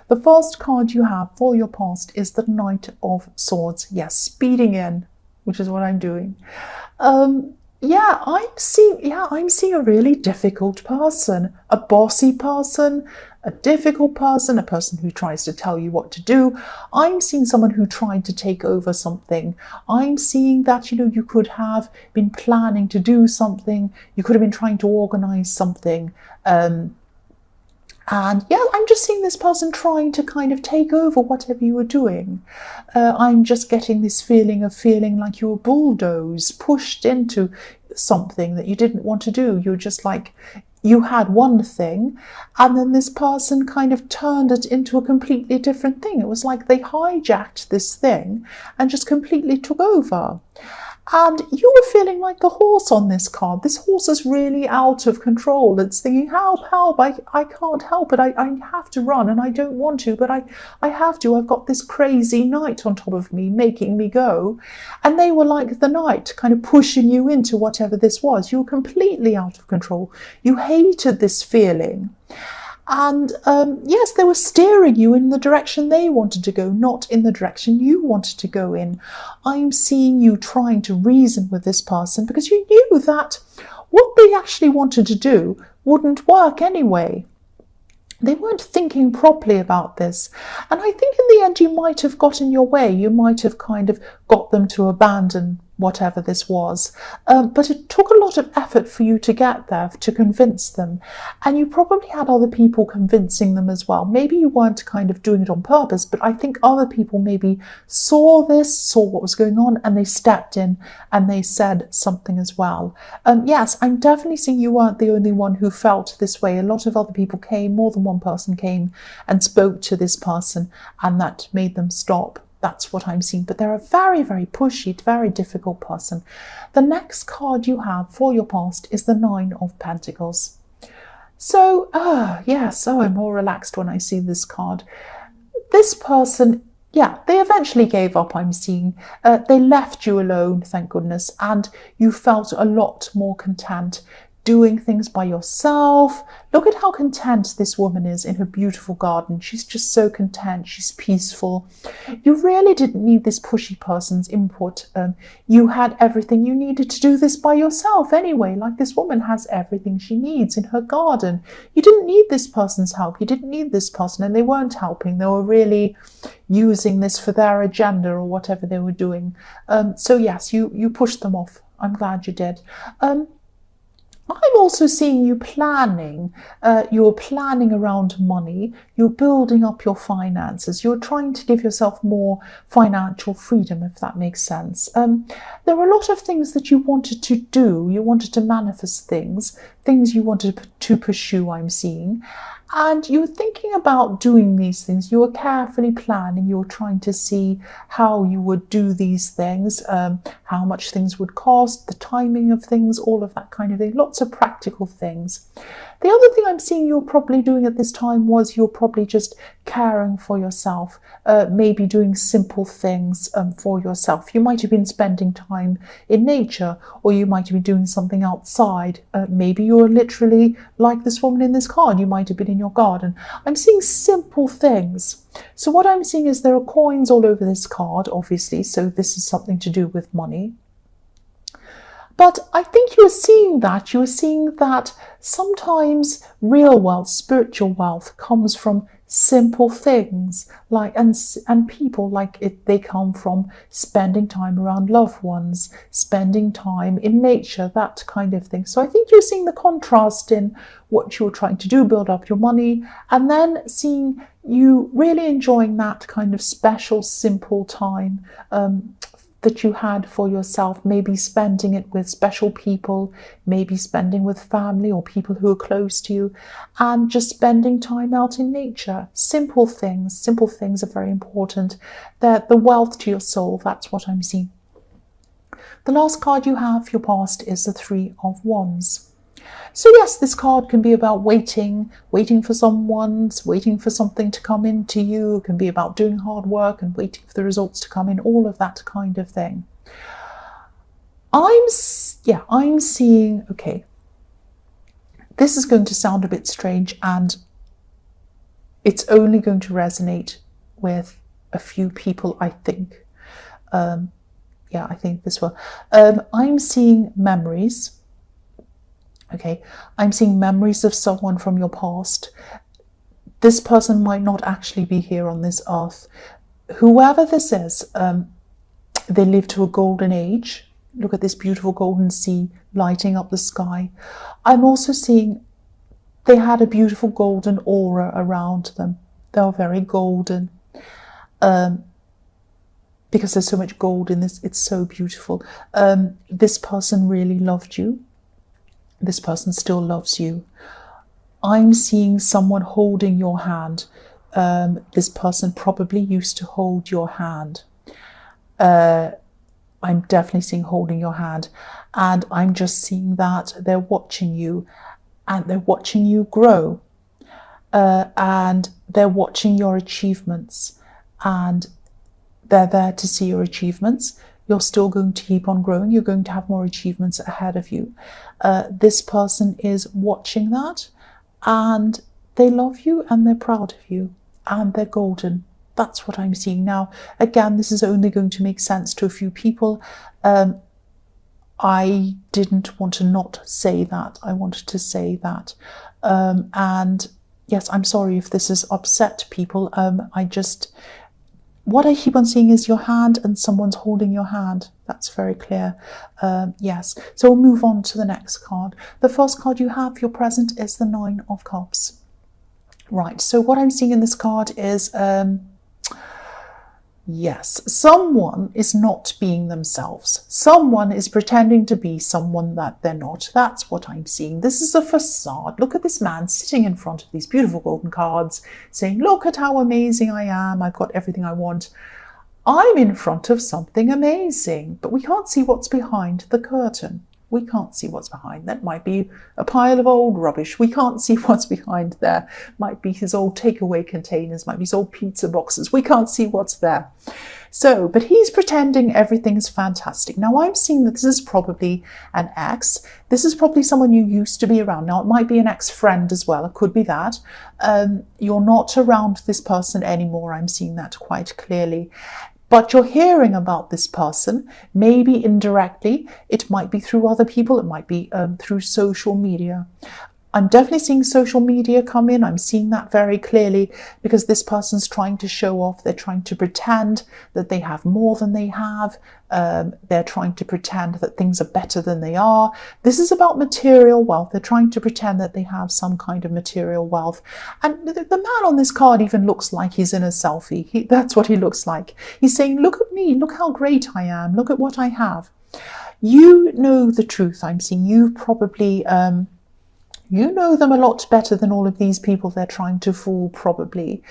The first card you have for your past is the Knight of Swords. Yes, speeding in, which is what I'm doing. I'm seeing a really difficult person, a bossy person, a difficult person, a person who tries to tell you what to do. I'm seeing someone who tried to take over something. I'm seeing that, you could have been planning to do something. You could have been trying to organize something. And yeah, I'm just seeing this person trying to kind of take over whatever you were doing. I'm just getting this feeling of feeling like you were bulldozed, pushed into something that you didn't want to do. You're just like, you had one thing, and then this person kind of turned it into a completely different thing. It was like they hijacked this thing and just completely took over. And you were feeling like a horse on this card. This horse is really out of control. It's thinking, help, help, I can't help it. I have to run and I don't want to, but I have to. I've got this crazy knight on top of me making me go. And they were like the knight kind of pushing you into whatever this was. You were completely out of control. You hated this feeling. And yes, they were steering you in the direction they wanted to go, not in the direction you wanted to go in. I'm seeing you trying to reason with this person because you knew that what they actually wanted to do wouldn't work anyway. They weren't thinking properly about this. And I think in the end you might have got in your way. You might have kind of got them to abandon whatever this was. But it took a lot of effort for you to get there, to convince them. And you probably had other people convincing them as well. Maybe you weren't kind of doing it on purpose, but I think other people maybe saw what was going on, and they stepped in and they said something as well. Yes, I'm definitely seeing you weren't the only one who felt this way. A lot of other people came, more than one person came and spoke to this person, and that made them stop. That's what I'm seeing. But they're a very, very pushy, very difficult person. The next card you have for your past is the Nine of Pentacles. So, yes, I'm more relaxed when I see this card. This person, yeah, they eventually gave up, I'm seeing. They left you alone, thank goodness, and you felt a lot more content doing things by yourself. Look at how content this woman is in her beautiful garden. She's just so content. She's peaceful. You really didn't need this pushy person's input. You had everything you needed to do this by yourself anyway. Like this woman has everything she needs in her garden. You didn't need this person's help. You didn't need this person, and they weren't helping. They were really using this for their agenda or whatever they were doing. So yes, you pushed them off. I'm glad you did. I'm also seeing you planning. You're planning around money. You're building up your finances. You're trying to give yourself more financial freedom, if that makes sense. There were a lot of things that you wanted to do. You wanted to manifest things you wanted to pursue, I'm seeing. And you were thinking about doing these things. You were carefully planning. You were trying to see how you would do these things, how much things would cost, the timing of things, all of that kind of thing. Lots of practical things. The other thing I'm seeing you're probably doing at this time was you're probably just caring for yourself, maybe doing simple things for yourself. You might have been spending time in nature, or you might have been doing something outside. Maybe you're literally like this woman in this card. You might have been in your garden. I'm seeing simple things. So what I'm seeing is there are coins all over this card, obviously, so this is something to do with money. But I think you were seeing that sometimes real wealth, spiritual wealth comes from simple things, like and people, like they come from spending time around loved ones, spending time in nature, that kind of thing. So I think you're seeing the contrast in what you're trying to do, build up your money, and then seeing you really enjoying that kind of special, simple time that you had for yourself, maybe spending it with special people, maybe spending with family or people who are close to you, and just spending time out in nature. Simple things are very important. They're the wealth to your soul. That's what I'm seeing. The last card you have for your past is the Three of Wands. So yes, this card can be about waiting for someone, waiting for something to come into you. It can be about doing hard work and waiting for the results to come in, all of that kind of thing. I'm seeing, okay, this is going to sound a bit strange, and it's only going to resonate with a few people, I think. Yeah, I think this will. I'm seeing memories. Okay, I'm seeing memories of someone from your past. This person might not actually be here on this earth. Whoever this is, they lived to a golden age. Look at this beautiful golden sea lighting up the sky. I'm also seeing they had a beautiful golden aura around them. They were very golden. Because there's so much gold in this, it's so beautiful. This person really loved you. This person still loves you. I'm seeing someone holding your hand. This person probably used to hold your hand. I'm definitely seeing holding your hand. And I'm just seeing that they're watching you, and they're watching you grow. And they're watching your achievements. And they're there to see your achievements. You're still going to keep on growing. You're going to have more achievements ahead of you. This person is watching that, and they love you, and they're proud of you, and they're golden. That's what I'm seeing now. Again, this is only going to make sense to a few people. I didn't want to not say that. I wanted to say that. And yes, I'm sorry if this has upset people. What I keep on seeing is your hand, and someone's holding your hand. That's very clear. Yes. So we'll move on to the next card. The first card you have, your present, is the Nine of Cups. Right. So what I'm seeing in this card is, yes, someone is not being themselves. Someone is pretending to be someone that they're not. That's what I'm seeing. This is a facade. Look at this man sitting in front of these beautiful golden cards saying, look at how amazing I am. I've got everything I want. I'm in front of something amazing, but we can't see what's behind the curtain. We can't see what's behind. That might be a pile of old rubbish. We can't see what's behind there. Might be his old takeaway containers, might be his old pizza boxes. We can't see what's there. So, but he's pretending everything's fantastic. Now, I'm seeing that this is probably an ex. This is probably someone you used to be around. Now, it might be an ex-friend as well. It could be that. You're not around this person anymore. I'm seeing that quite clearly. But you're hearing about this person, maybe indirectly. It might be through other people. It might be through social media. I'm definitely seeing social media come in. I'm seeing that very clearly because this person's trying to show off. They're trying to pretend that they have more than they have. They're trying to pretend that things are better than they are. This is about material wealth. They're trying to pretend that they have some kind of material wealth. And the man on this card even looks like he's in a selfie. That's what he looks like. He's saying, look at me. Look how great I am. Look at what I have. You know the truth. I'm seeing you probably... you know them a lot better than all of these people they're trying to fool, probably.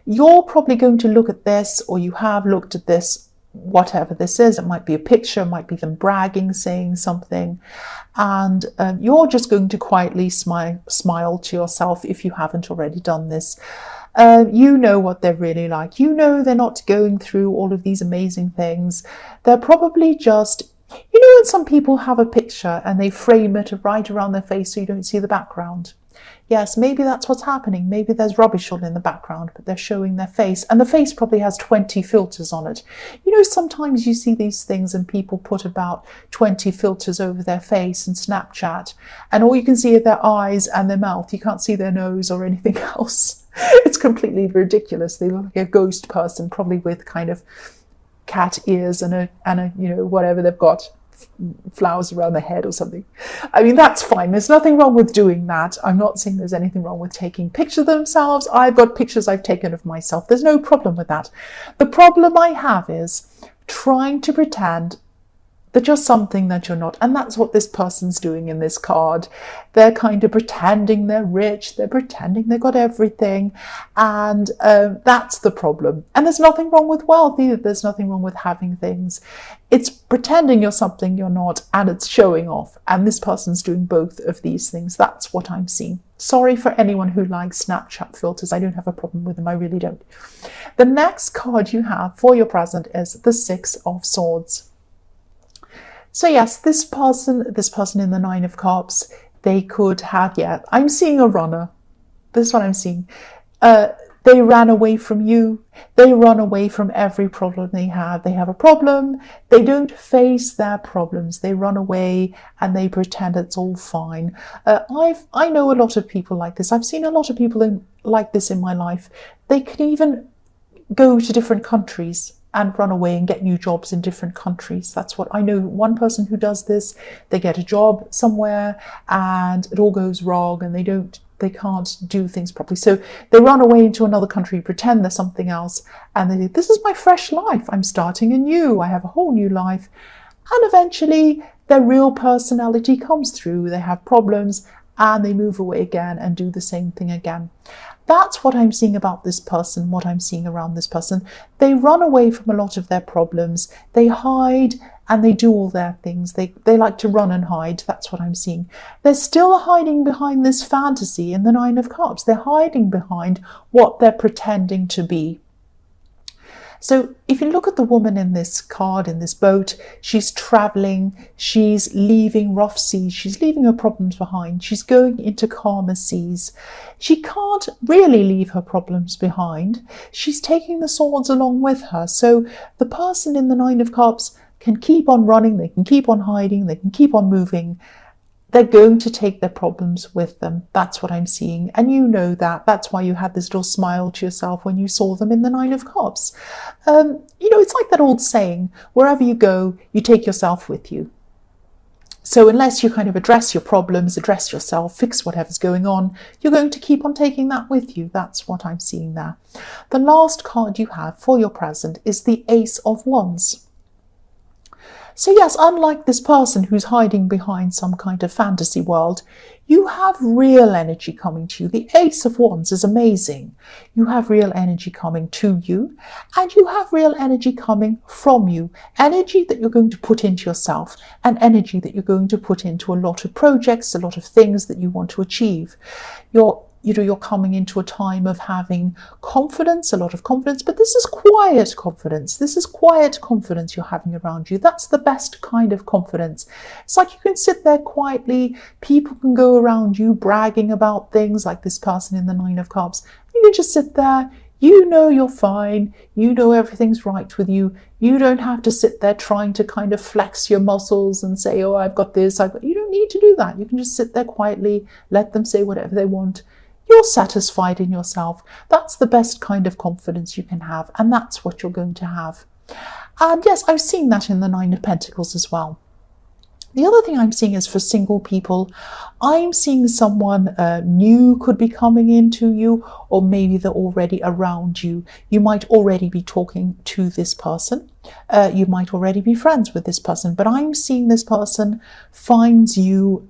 You're probably going to look at this, or you have looked at this, whatever this is. It might be a picture, it might be them bragging, saying something. And you're just going to quietly smile to yourself if you haven't already done this. You know what they're really like. You know they're not going through all of these amazing things. They're probably just... You know when some people have a picture and they frame it right around their face so you don't see the background? Yes, maybe that's what's happening. Maybe there's rubbish all in the background, but they're showing their face. And the face probably has 20 filters on it. You know, sometimes you see these things and people put about 20 filters over their face in Snapchat, and all you can see are their eyes and their mouth. You can't see their nose or anything else. It's completely ridiculous. They look like a ghost person, probably with kind of cat ears and a you know, whatever they've got, flowers around their head or something. I mean, that's fine. There's nothing wrong with doing that. I'm not saying there's anything wrong with taking pictures of themselves. I've got pictures I've taken of myself. There's no problem with that. The problem I have is trying to pretend that you're something that you're not. And that's what this person's doing in this card. They're kind of pretending they're rich. They're pretending they've got everything. And that's the problem. And there's nothing wrong with wealth either. There's nothing wrong with having things. It's pretending you're something you're not, and it's showing off. And this person's doing both of these things. That's what I'm seeing. Sorry for anyone who likes Snapchat filters. I don't have a problem with them. I really don't. The next card you have for your present is the Six of Swords. So yes, this person in the Nine of Cups, they could have, yeah, I'm seeing a runner. This is what I'm seeing. They ran away from you. They run away from every problem they have. They have a problem. They don't face their problems. They run away and they pretend it's all fine. I know a lot of people like this. I've seen a lot of people like this in my life. They can even go to different countries and run away and get new jobs in different countries. That's what I know. One person who does this, they get a job somewhere and it all goes wrong and they can't do things properly. So they run away into another country, pretend they're something else, and they say, this is my fresh life. I'm starting anew. I have a whole new life. And eventually their real personality comes through. They have problems and they move away again and do the same thing again. That's what I'm seeing about this person, what I'm seeing around this person. They run away from a lot of their problems. They hide and they do all their things. They like to run and hide. That's what I'm seeing. They're still hiding behind this fantasy in the Nine of Cups. They're hiding behind what they're pretending to be. So if you look at the woman in this card, in this boat, she's traveling, she's leaving rough seas, she's leaving her problems behind, she's going into calmer seas. She can't really leave her problems behind. She's taking the swords along with her. So the person in the Nine of Cups can keep on running, they can keep on hiding, they can keep on moving. They're going to take their problems with them. That's what I'm seeing. And you know that. That's why you had this little smile to yourself when you saw them in the Nine of Cups. It's like that old saying, wherever you go, you take yourself with you. So unless you kind of address your problems, address yourself, fix whatever's going on, you're going to keep on taking that with you. That's what I'm seeing there. The last card you have for your present is the Ace of Wands. So yes, unlike this person who's hiding behind some kind of fantasy world, you have real energy coming to you. The Ace of Wands is amazing. You have real energy coming to you, and you have real energy coming from you. Energy that you're going to put into yourself, and energy that you're going to put into a lot of projects, a lot of things that you want to achieve. You're coming into a time of having confidence, a lot of confidence, but this is quiet confidence. This is quiet confidence you're having around you. That's the best kind of confidence. It's like you can sit there quietly. People can go around you bragging about things like this person in the Nine of Cups. You can just sit there. You know you're fine. You know everything's right with you. You don't have to sit there trying to kind of flex your muscles and say, oh, I've got this. You don't need to do that. You can just sit there quietly, let them say whatever they want. You're satisfied in yourself. That's the best kind of confidence you can have, and that's what you're going to have. And yes, I've seen that in the Nine of Pentacles as well. The other thing I'm seeing is for single people, I'm seeing someone new could be coming into you, or maybe they're already around you. You might already be talking to this person. You might already be friends with this person, but I'm seeing this person finds you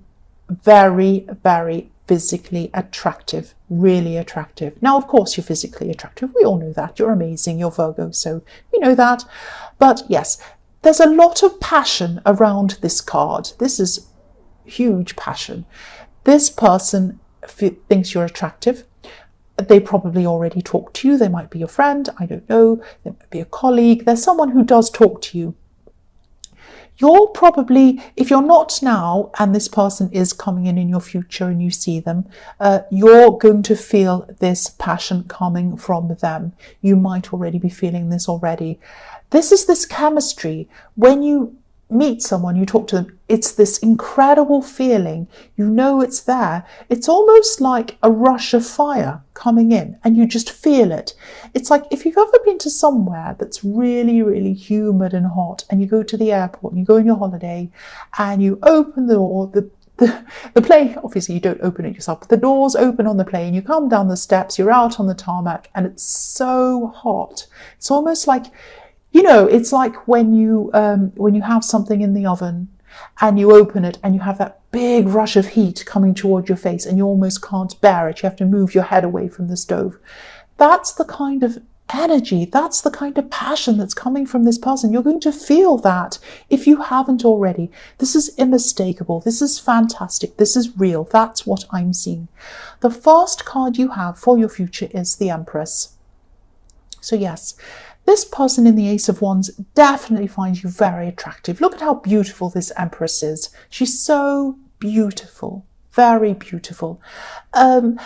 very, very physically attractive, really attractive. Now, of course, you're physically attractive. We all know that. You're amazing. You're Virgo, so we know that. But yes, there's a lot of passion around this card. This is huge passion. This person thinks you're attractive. They probably already talk to you. They might be your friend. I don't know. They might be a colleague. There's someone who does talk to you. You're probably, if you're not now, and this person is coming in your future and you see them, you're going to feel this passion coming from them. You might already be feeling this already. This is this chemistry. When you meet someone, you talk to them, it's this incredible feeling. You know it's there. It's almost like a rush of fire coming in, and you just feel it. It's like if you've ever been to somewhere that's really, really humid and hot, and you go to the airport and you go on your holiday and you open the door, the plane, obviously you don't open it yourself, but the doors open on the plane, you come down the steps, you're out on the tarmac, and it's so hot. It's almost like, it's like when you have something in the oven and you open it and you have that big rush of heat coming toward your face and you almost can't bear it. You have to move your head away from the stove. That's the kind of energy, that's the kind of passion that's coming from this person. You're going to feel that if you haven't already. This is unmistakable. This is fantastic. This is real. That's what I'm seeing. The first card you have for your future is the Empress. So yes, this person in the Ace of Wands definitely finds you very attractive. Look at how beautiful this Empress is. She's so beautiful, very beautiful. And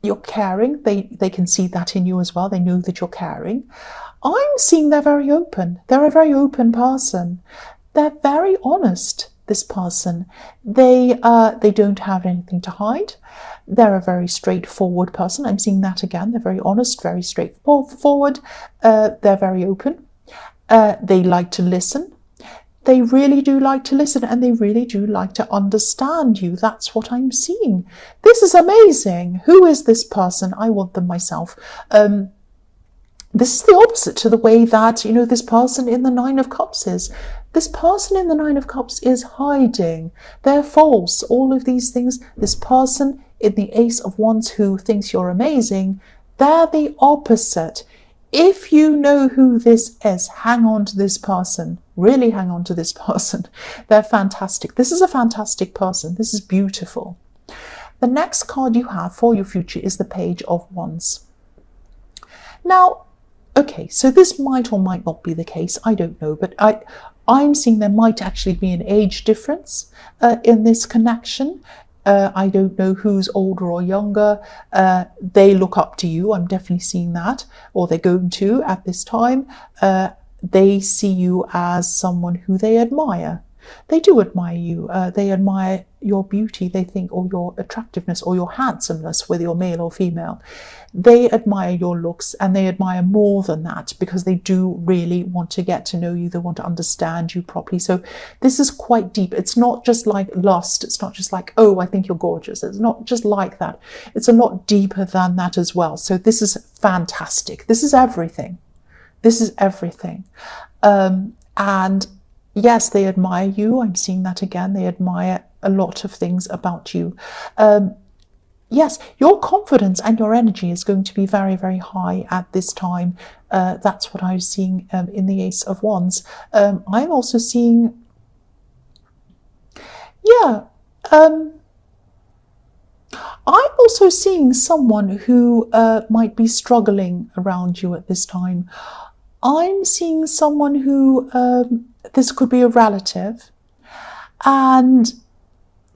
You're caring. They can see that in you as well. They know that you're caring. I'm seeing they're very open. They're a very open person. They're very honest, this person. They don't have anything to hide. They're a very straightforward person. I'm seeing that again. They're very honest, very straightforward. They're very open. They like to listen. They really do like to listen, and they really do like to understand you. That's what I'm seeing. This is amazing. Who is this person? I want them myself. This is the opposite to the way that, this person in the Nine of Cups is. This person in the Nine of Cups is hiding. They're false. All of these things. This person in the Ace of Wands who thinks you're amazing, they're the opposite. If you know who this is, hang on to this person. Really hang on to this person. They're fantastic. This is a fantastic person. This is beautiful. The next card you have for your future is the Page of Wands. Now, okay, so this might or might not be the case. I don't know, but I'm seeing there might actually be an age difference in this connection. I don't know who's older or younger. They look up to you. I'm definitely seeing that, or they're going to at this time. They see you as someone who they admire. They do admire you. They admire your beauty, they think, or your attractiveness or your handsomeness, whether you're male or female. They admire your looks, and they admire more than that because they do really want to get to know you. They want to understand you properly. So this is quite deep. It's not just like lust. It's not just like, oh, I think you're gorgeous. It's not just like that. It's a lot deeper than that as well. So this is fantastic. This is everything. This is everything. And yes, they admire you. I'm seeing that again. They admire a lot of things about you. Yes, your confidence and your energy is going to be very, very high at this time. That's what I was seeing in the Ace of Wands. I'm also seeing, I'm also seeing someone who might be struggling around you at this time. I'm seeing someone who, this could be a relative, and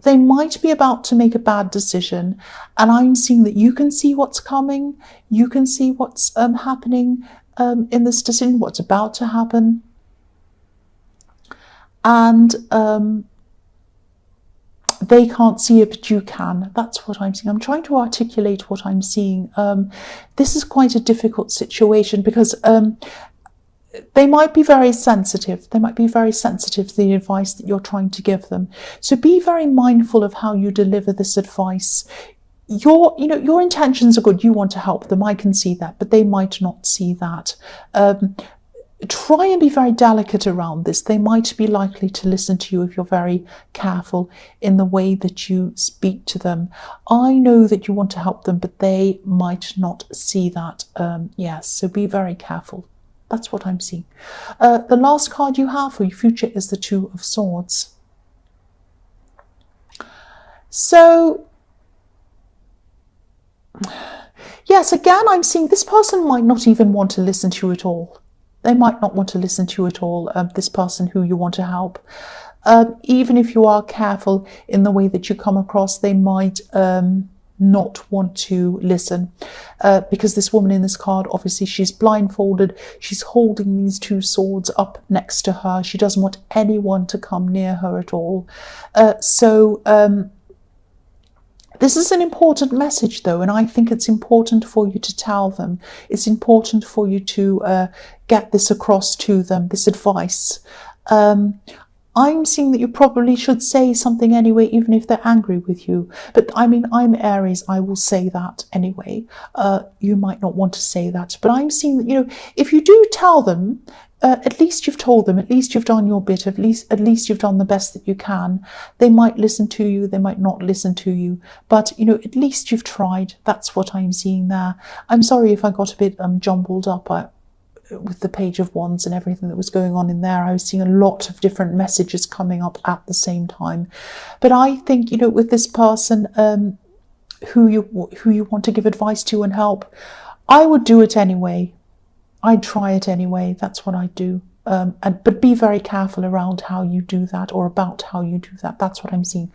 they might be about to make a bad decision, and I'm seeing that you can see what's coming, you can see what's happening in this decision, what's about to happen, and they can't see it, but you can. That's what I'm seeing. I'm trying to articulate what I'm seeing. This is quite a difficult situation because they might be very sensitive. They might be very sensitive to the advice that you're trying to give them. So be very mindful of how you deliver this advice. Your intentions are good. You want to help them. I can see that, but they might not see that. Try and be very delicate around this. They might be likely to listen to you if you're very careful in the way that you speak to them. I know that you want to help them, but they might not see that. Yes, so be very careful. That's what I'm seeing. The last card you have for your future is the Two of Swords. So, yes, again, I'm seeing this person might not even want to listen to you at all. They might not want to listen to you at all, this person who you want to help. Even if you are careful in the way that you come across, they might not want to listen because this woman in this card, obviously she's blindfolded, she's holding these two swords up next to her. She doesn't want anyone to come near her at all. This is an important message though, and I think it's important for you to tell them. It's important for you to get this across to them, this advice. I'm seeing that you probably should say something anyway, even if they're angry with you. But I mean, I'm Aries, I will say that anyway. You might not want to say that, but I'm seeing that, if you do tell them, at least you've told them, at least you've done your bit, at least you've done the best that you can. They might listen to you, they might not listen to you, but at least you've tried. That's what I'm seeing there. I'm sorry if I got a bit jumbled up with the Page of Wands and everything that was going on in there. I was seeing a lot of different messages coming up at the same time. But I think, with this person who you want to give advice to and help, I would do it anyway. I'd try it anyway. That's what I'd do. But be very careful around how you do that, or about how you do that. That's what I'm seeing.